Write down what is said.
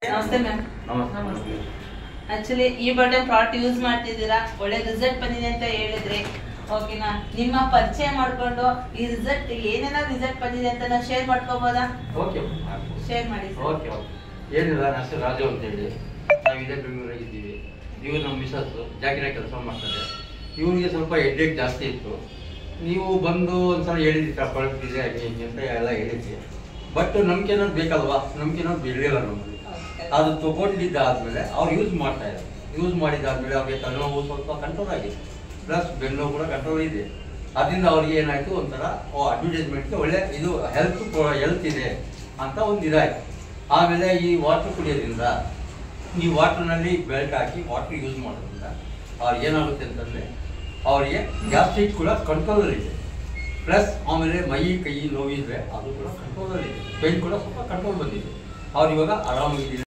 ನಮಸ್ತೆ ಮ್ಯಾಮ್. ನಮಸ್ತೆ. ಆಕ್ಚುಲಿ ಈ ಬರ್ಡೇ ಪ್ರಾಡಕ್ಟ್ ಯೂಸ್ ಮಾಡ್ತಿದ್ದೀರಾ, ಒಳ್ಳೆ ರಿಸಲ್ಟ್ ಬಂದಿದೆ ಅಂತ ಹೇಳಿದ್ರಿ. ಓಕೆನಾ, ನಿಮ್ಮ ಪರಿಚಯ ಮಾಡ್ಕೊಂಡು ಈ ರಿಸಲ್ಟ್ ಏನೇನೋ ರಿಸಲ್ಟ್ ಬಂದಿದೆ ಅಂತ ನಾವು ಶೇರ್ ಮಾಡ್ಕೋಬೋದಾ? ಓಕೆ, ಶೇರ್ ಮಾಡಿ. Okay okay. ಏನಿಲ್ಲ, ನನ್ನ ಹೆಸರು ರಾಜು ಅಂತ ಹೇಳಿ, ನಾವು ಇದೇ ಬೆಂಗಳೂರಾಗ ಇದ್ದೀವಿ. ಇವರು ನಮ್ಮ ಮಿಸಸ್ ಜಾಗಿರ ಕೆಲಸ ಮಾಡ್ತಾರೆ. ಇವನಿಗೆ ಸ್ವಲ್ಪ ಹೆಡ್ಡೇಕ್ ಜಾಸ್ತಿ ಇತ್ತು. ನೀವು ಬಂದು ಒಂದ್ಸಲ ಹೇಳಿದ್ರಿ ಪ್ರಾಡಕ್ಟ್ ಇದೆ ಅಂತ ಎಲ್ಲ ಹೇಳಿದ್ರಿ. ಬಟ್ ನಮ್ಗೆ ಏನಾದ್ರು ಬೇಕಲ್ವಾ, ನಮ್ಗೆ ಏನಾದ್ರು ಬೆಳೆಯಲ್ಲ ನಮ್ಮಲ್ಲಿ. ಅದು ತಗೊಂಡಿದ್ದಾದ್ಮೇಲೆ ಅವ್ರು ಯೂಸ್ ಮಾಡ್ತಾ ಇದ್ದಾರೆ. ಯೂಸ್ ಮಾಡಿದಾದ್ಮೇಲೆ ಅವ್ರಿಗೆ ತಲೆನೋವು ಸ್ವಲ್ಪ ಕಂಟ್ರೋಲ್ ಆಗಿದೆ, ಪ್ಲಸ್ ಬೆನ್ನೋವು ಕೂಡ ಕಂಟ್ರೋಲ್ ಇದೆ. ಅದರಿಂದ ಅವ್ರಿಗೆ ಏನಾಯ್ತು, ಒಂಥರ ಅಡ್ವರ್ಟೈಸ್ಮೆಂಟ್ಗೆ ಒಳ್ಳೆ ಇದು ಹೆಲ್ತ್ ಇದೆ ಅಂತ ಒಂದು ಇದಾಯ್ತು. ಆಮೇಲೆ ಈ ವಾಟರ್ ಕುಡಿಯೋದ್ರಿಂದ, ಈ ವಾಟರ್ನಲ್ಲಿ ಬೆಲ್ಟ್ ಹಾಕಿ ವಾಟರ್ ಯೂಸ್ ಮಾಡೋದ್ರಿಂದ ಅವ್ರಿಗೆ ಏನಾಗುತ್ತೆ ಅಂತಂದರೆ ಅವರಿಗೆ ಗ್ಯಾಸ್ಟ್ರಿಕ್ ಕೂಡ ಕಂಟ್ರೋಲಲ್ಲಿದೆ. ಪ್ಲಸ್ ಆಮೇಲೆ ಮೈ ಕೈ ನೋವಿದ್ರೆ ಅದು ಕೂಡ ಕಂಟ್ರೋಲಲ್ಲಿದೆ. ಪೇನ್ ಕೂಡ ಸ್ವಲ್ಪ ಕಂಟ್ರೋಲ್ ಬಂದಿದೆ. ಅವ್ರು ಇವಾಗ ಆರಾಮಾಗಿದ್ದಾರೆ.